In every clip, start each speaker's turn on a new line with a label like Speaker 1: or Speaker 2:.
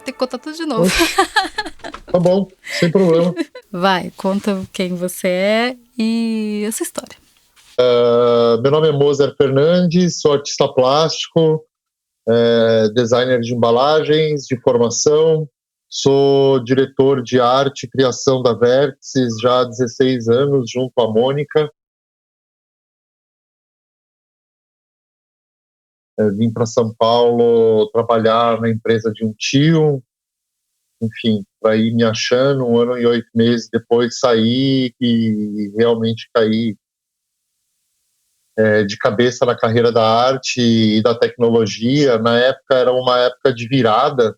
Speaker 1: vai ter que contar tudo de novo.
Speaker 2: Oxe, tá bom, sem problema.
Speaker 1: Vai, conta quem você é e essa história.
Speaker 2: Meu nome é Moser Fernandes, sou artista plástico, designer de embalagens, de formação. Sou diretor de arte e criação da Vértices já há 16 anos, junto à Mônica. Vim para São Paulo trabalhar na empresa de um tio, enfim, para ir me achando. 1 ano e 8 meses depois saí e realmente caí de cabeça na carreira da arte e da tecnologia. Na época era uma época de virada,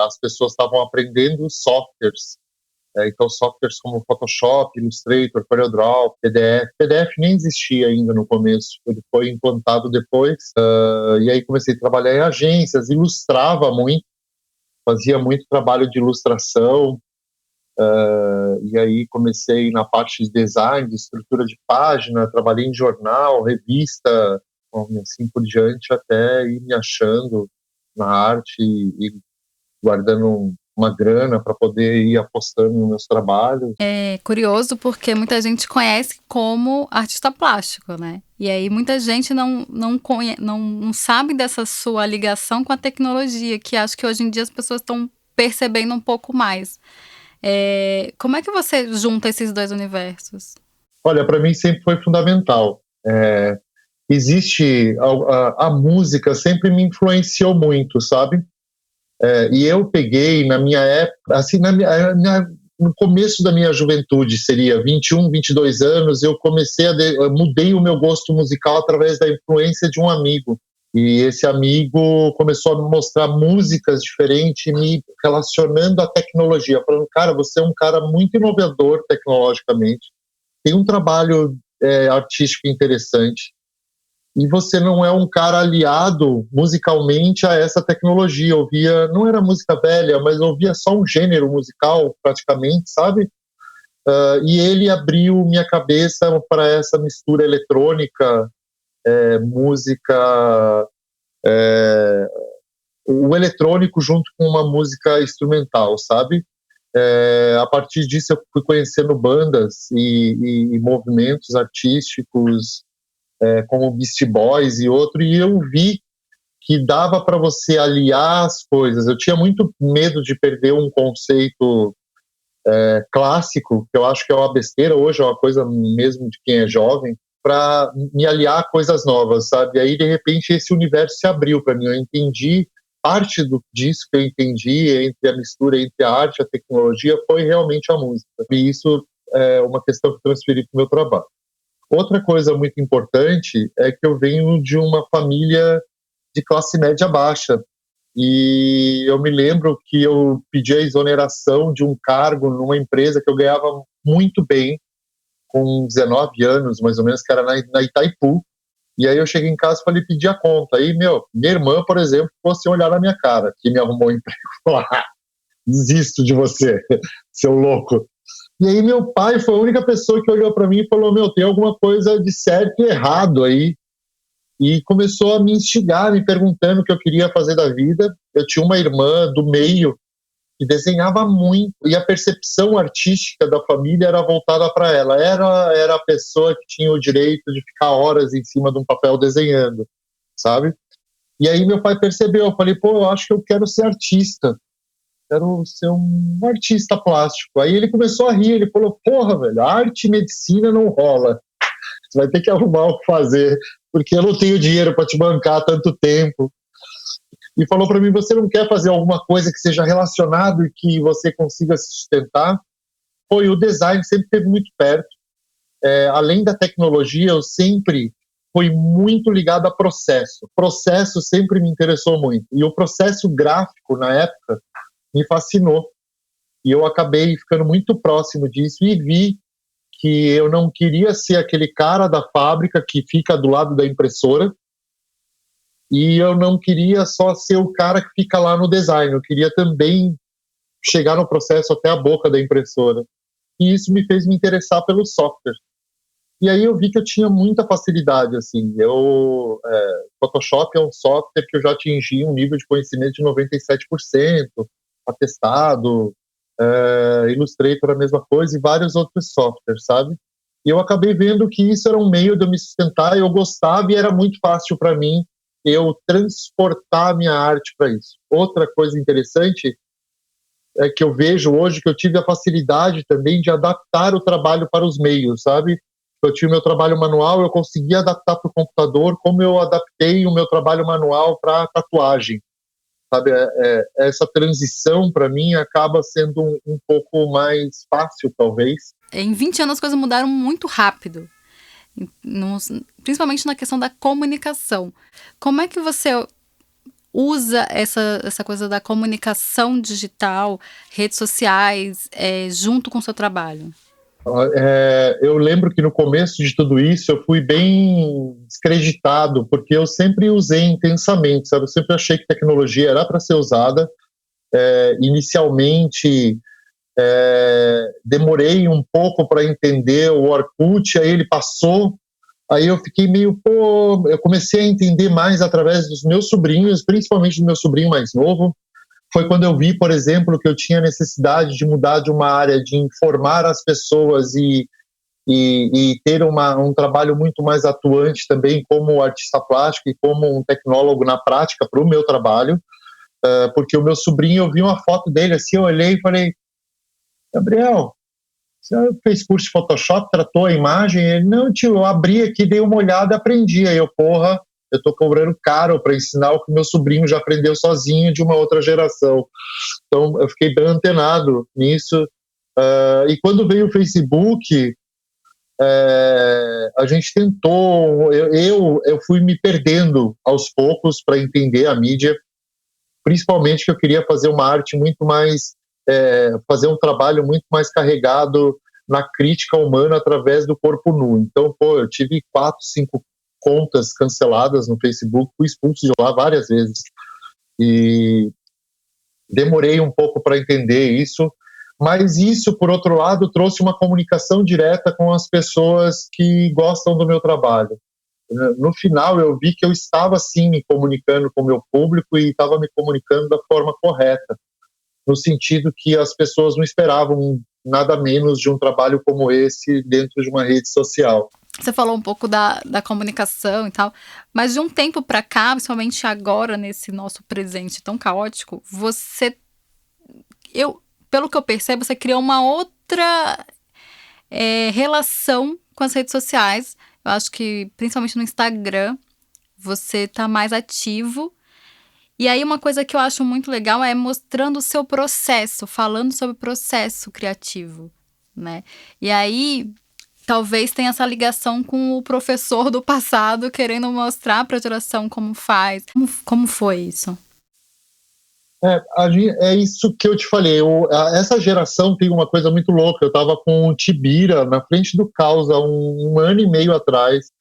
Speaker 2: as pessoas estavam aprendendo softwares, então softwares como Photoshop, Illustrator, CorelDRAW, PDF nem existia ainda no começo, ele foi implantado depois, e aí comecei a trabalhar em agências, ilustrava muito, fazia muito trabalho de ilustração, e aí comecei na parte de design, de estrutura de página, trabalhei em jornal, revista, assim por diante, até ir me achando na arte e guardando uma grana para poder ir apostando nos meus trabalhos.
Speaker 1: É curioso porque muita gente conhece como artista plástico, né? E aí muita gente não sabe dessa sua ligação com a tecnologia, que acho que hoje em dia as pessoas estão percebendo um pouco mais. Como é que você junta esses dois universos?
Speaker 2: Olha, para mim sempre foi fundamental. Existe a música sempre me influenciou muito, sabe? E eu peguei na minha época, assim, no começo da minha juventude, seria 21, 22 anos, eu mudei o meu gosto musical através da influência de um amigo. E esse amigo começou a me mostrar músicas diferentes, me relacionando à tecnologia, falando, cara, você é um cara muito inovador tecnologicamente, tem um trabalho artístico interessante, e você não é um cara aliado musicalmente a essa tecnologia. Não era música velha, mas ouvia só um gênero musical praticamente, sabe? E ele abriu minha cabeça para essa mistura eletrônica, música, o eletrônico junto com uma música instrumental, sabe? A partir disso eu fui conhecendo bandas e movimentos artísticos, como Beastie Boys e outro, e eu vi que dava para você aliar as coisas. Eu tinha muito medo de perder um conceito clássico, que eu acho que é uma besteira hoje, é uma coisa mesmo de quem é jovem, para me aliar a coisas novas, sabe? E aí, de repente, esse universo se abriu para mim. Eu entendi, parte disso que eu entendi entre a mistura entre a arte e a tecnologia foi realmente a música. E isso é uma questão que eu transferi para o meu trabalho. Outra coisa muito importante é que eu venho de uma família de classe média baixa, e eu me lembro que eu pedi a exoneração de um cargo numa empresa que eu ganhava muito bem, com 19 anos, mais ou menos, que era na Itaipu, e aí eu cheguei em casa e falei, pedi a conta. Aí, minha irmã, por exemplo, fosse olhar na minha cara, que me arrumou um emprego, falou, desisto de você, seu louco. E aí meu pai foi a única pessoa que olhou para mim e falou, tem alguma coisa de certo e errado aí. E começou a me instigar, me perguntando o que eu queria fazer da vida. Eu tinha uma irmã do meio que desenhava muito, e a percepção artística da família era voltada para ela. Era a pessoa que tinha o direito de ficar horas em cima de um papel desenhando, sabe? E aí meu pai percebeu, eu falei, eu acho que eu quero ser artista. Quero ser um artista plástico. Aí ele começou a rir, ele falou, porra, velho, arte e medicina não rola. Você vai ter que arrumar o que fazer, porque eu não tenho dinheiro para te bancar tanto tempo. E falou para mim, você não quer fazer alguma coisa que seja relacionado e que você consiga se sustentar? E o design sempre esteve muito perto. Além da tecnologia, eu sempre fui muito ligado a processo. Processo sempre me interessou muito. E o processo gráfico, na época, me fascinou. E eu acabei ficando muito próximo disso e vi que eu não queria ser aquele cara da fábrica que fica do lado da impressora, e eu não queria só ser o cara que fica lá no design, eu queria também chegar no processo até a boca da impressora. E isso me fez me interessar pelo software. E aí eu vi que eu tinha muita facilidade, assim. Photoshop é um software que eu já atingi um nível de conhecimento de 97%, atestado, Illustrator a mesma coisa e vários outros softwares, sabe? E eu acabei vendo que isso era um meio de eu me sustentar, eu gostava e era muito fácil para mim eu transportar a minha arte para isso. Outra coisa interessante é que eu vejo hoje que eu tive a facilidade também de adaptar o trabalho para os meios, sabe? Eu tinha o meu trabalho manual, eu consegui adaptar para o computador, como eu adaptei o meu trabalho manual para tatuagem, sabe? Essa transição, para mim, acaba sendo um pouco mais fácil, talvez.
Speaker 1: Em 20 anos as coisas mudaram muito rápido, principalmente na questão da comunicação. Como é que você usa essa coisa da comunicação digital, redes sociais, junto com o seu trabalho?
Speaker 2: Eu lembro que no começo de tudo isso eu fui bem descreditado, porque eu sempre usei intensamente, sabe? Eu sempre achei que tecnologia era para ser usada. Inicialmente, demorei um pouco para entender o Orkut, aí ele passou, aí eu fiquei meio, eu comecei a entender mais através dos meus sobrinhos, principalmente do meu sobrinho mais novo. Foi quando eu vi, por exemplo, que eu tinha necessidade de mudar de uma área de informar as pessoas e ter um trabalho muito mais atuante também como artista plástico e como um tecnólogo na prática para o meu trabalho, porque o meu sobrinho, eu vi uma foto dele assim, eu olhei e falei: Gabriel, você fez curso de Photoshop, tratou a imagem? Ele: não, tio, eu abri aqui, dei uma olhada, aprendi. Aí eu tô cobrando caro para ensinar o que meu sobrinho já aprendeu sozinho de uma outra geração. Então eu fiquei bem antenado nisso. E quando veio o Facebook, a gente tentou, eu fui me perdendo aos poucos para entender a mídia, principalmente que eu queria fazer uma arte muito mais, fazer um trabalho muito mais carregado na crítica humana através do corpo nu. Então, eu tive 4, 5 contas canceladas no Facebook, fui expulso de lá várias vezes. E demorei um pouco para entender isso, mas isso, por outro lado, trouxe uma comunicação direta com as pessoas que gostam do meu trabalho. No final, eu vi que eu estava, sim, me comunicando com o meu público e estava me comunicando da forma correta, no sentido que as pessoas não esperavam nada menos de um trabalho como esse dentro de uma rede social.
Speaker 1: Você falou um pouco da comunicação e tal, mas de um tempo para cá, principalmente agora, nesse nosso presente tão caótico, pelo que eu percebo, você criou uma outra relação com as redes sociais. Eu acho que, principalmente no Instagram, você tá mais ativo. E aí, uma coisa que eu acho muito legal é mostrando o seu processo, falando sobre o processo criativo, né? E aí, talvez tenha essa ligação com o professor do passado querendo mostrar para a geração como faz. Como foi isso?
Speaker 2: É isso que eu te falei. Essa geração tem uma coisa muito louca. Eu estava com o Tibira na frente do Caos há um ano e meio atrás,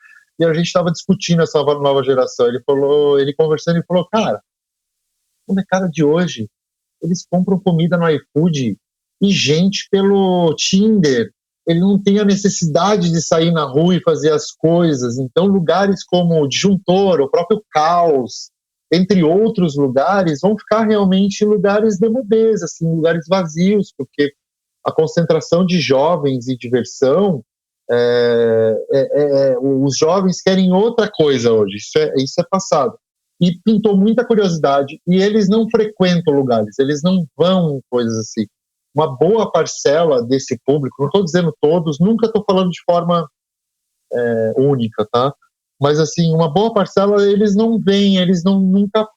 Speaker 2: e a gente estava discutindo essa nova geração. Ele conversando e falou: cara, o molecada de hoje, eles compram comida no iFood e gente pelo Tinder. Ele não tem a necessidade de sair na rua e fazer as coisas. Então, lugares como o Disjuntor, o próprio Caos, entre outros lugares, vão ficar realmente lugares demodês, assim, lugares vazios, porque a concentração de jovens e diversão, os jovens querem outra coisa hoje, isso é passado. E pintou muita curiosidade, e eles não frequentam lugares, eles não vão em coisas assim. Uma boa parcela desse público, não estou dizendo todos, nunca estou falando de forma única, tá? Mas, assim, uma boa parcela, eles não vêm, eles nunca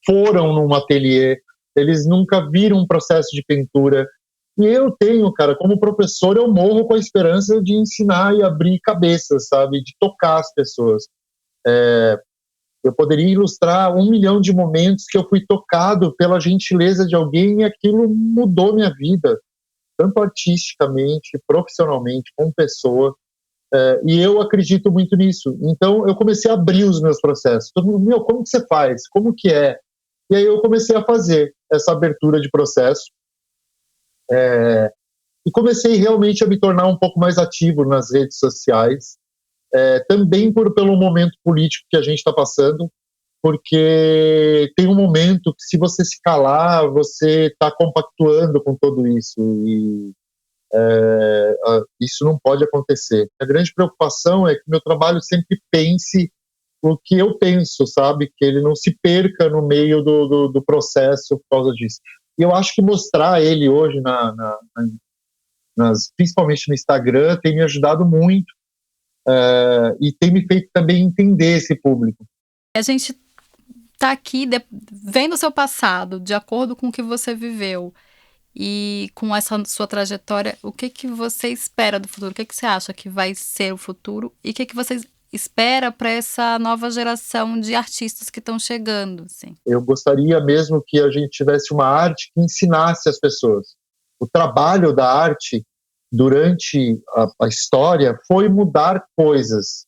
Speaker 2: foram num ateliê, eles nunca viram um processo de pintura. E eu tenho, cara, como professor, eu morro com a esperança de ensinar e abrir cabeças, sabe? De tocar as pessoas. Eu poderia ilustrar 1 milhão de momentos que eu fui tocado pela gentileza de alguém e aquilo mudou minha vida, tanto artisticamente, profissionalmente, como pessoa. E eu acredito muito nisso. Então, eu comecei a abrir os meus processos. Todo mundo: como que você faz? Como que é? E aí eu comecei a fazer essa abertura de processo. E comecei realmente a me tornar um pouco mais ativo nas redes sociais. também pelo momento político que a gente está passando, porque tem um momento que, se você se calar, você está compactuando com tudo isso, e isso não pode acontecer. A grande preocupação é que meu trabalho sempre pense o que eu penso, sabe? Que ele não se perca no meio do processo por causa disso. E eu acho que mostrar ele hoje, principalmente no Instagram, tem me ajudado muito, e tem me feito também entender esse público.
Speaker 1: A gente tá aqui vendo o seu passado, de acordo com o que você viveu e com essa sua trajetória, o que que você espera do futuro? O que que você acha que vai ser o futuro? E o que que você espera para essa nova geração de artistas que estão chegando, assim?
Speaker 2: Eu gostaria mesmo que a gente tivesse uma arte que ensinasse as pessoas. O trabalho da arte durante a história foi mudar coisas,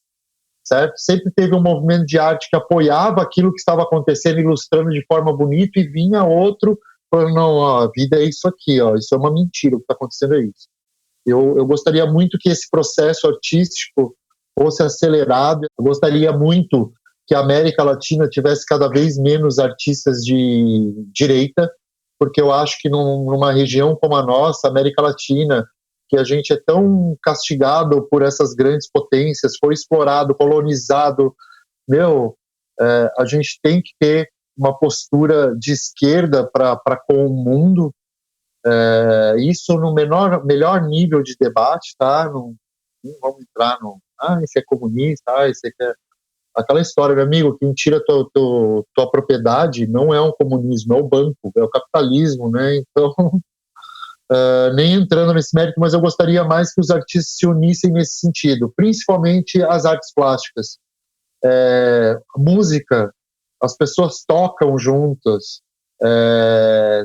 Speaker 2: certo? Sempre teve um movimento de arte que apoiava aquilo que estava acontecendo, ilustrando de forma bonita, e vinha outro falando, não, ó, a vida é isso aqui, ó, isso é uma mentira, o que está acontecendo é isso. Eu gostaria muito que esse processo artístico fosse acelerado. Eu gostaria muito que a América Latina tivesse cada vez menos artistas de direita, porque eu acho que numa região como a nossa, América Latina, que a gente é tão castigado por essas grandes potências, foi explorado, colonizado, a gente tem que ter uma postura de esquerda para com o mundo, isso no melhor nível de debate, tá? Não vamos entrar no esse é comunista, esse é aquela história, meu amigo, quem tira tua propriedade não é um comunismo, é o banco, é o capitalismo, né? Então, nem entrando nesse mérito, mas eu gostaria mais que os artistas se unissem nesse sentido, principalmente as artes plásticas. Música, as pessoas tocam juntas,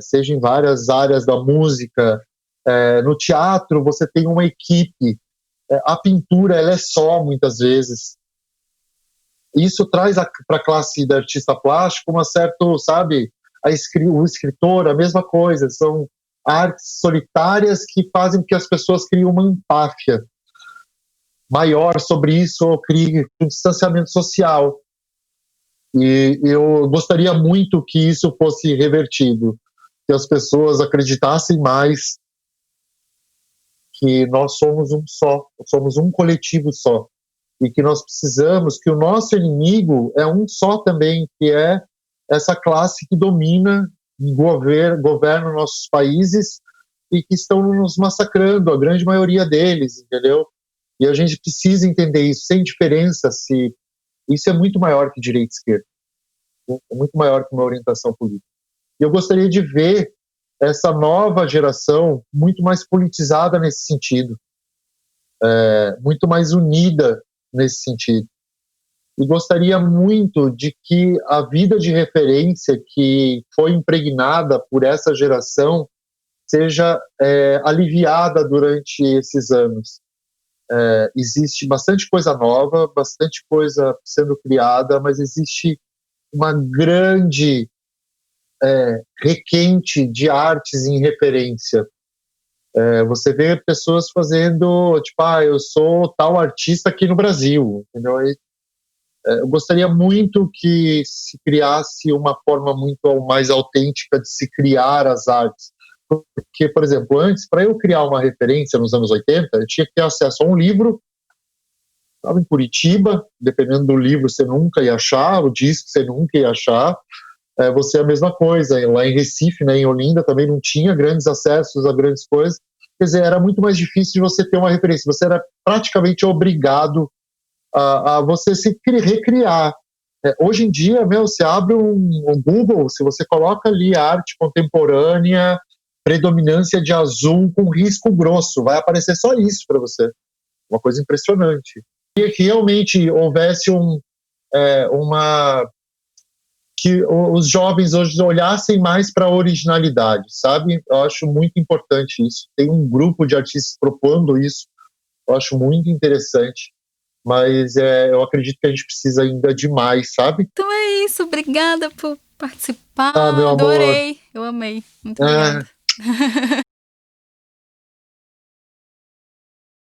Speaker 2: seja em várias áreas da música, no teatro você tem uma equipe, a pintura ela é só, muitas vezes. Isso traz para a classe da artista plástico uma certa, sabe, o escritor, a mesma coisa, são artes solitárias que fazem com que as pessoas criem uma empáfia maior sobre isso, ou criem um distanciamento social. E eu gostaria muito que isso fosse revertido, que as pessoas acreditassem mais que nós somos um só, somos um coletivo só, e que nós precisamos, que o nosso inimigo é um só também, que é essa classe que domina, governa nossos países e que estão nos massacrando, a grande maioria deles, entendeu? E a gente precisa entender isso, sem diferença, se isso é muito maior que direita e esquerda, é muito maior que uma orientação política. E eu gostaria de ver essa nova geração muito mais politizada nesse sentido, muito mais unida nesse sentido. E gostaria muito de que a vida de referência que foi impregnada por essa geração seja aliviada durante esses anos. Existe bastante coisa nova, bastante coisa sendo criada, mas existe uma grande requinte de artes em referência. Você vê pessoas fazendo, tipo, eu sou tal artista aqui no Brasil, entendeu? Eu gostaria muito que se criasse uma forma muito mais autêntica de se criar as artes. Porque, por exemplo, antes, para eu criar uma referência nos anos 80, eu tinha que ter acesso a um livro, estava em Curitiba, dependendo do livro você nunca ia achar, o disco você nunca ia achar. Você é a mesma coisa, lá em Recife, né, em Olinda, também não tinha grandes acessos a grandes coisas, quer dizer, era muito mais difícil de você ter uma referência, você era praticamente obrigado a você se recriar. Hoje em dia, você abre um Google, se você coloca ali arte contemporânea, predominância de azul com risco grosso, vai aparecer só isso para você, uma coisa impressionante. E que realmente houvesse que os jovens hoje olhassem mais para a originalidade, sabe? Eu acho muito importante isso. Tem um grupo de artistas propondo isso, eu acho muito interessante, mas eu acredito que a gente precisa ainda de mais, sabe?
Speaker 1: Então é isso, obrigada por participar,
Speaker 2: Meu amor.
Speaker 1: adorei, eu amei, muito obrigada.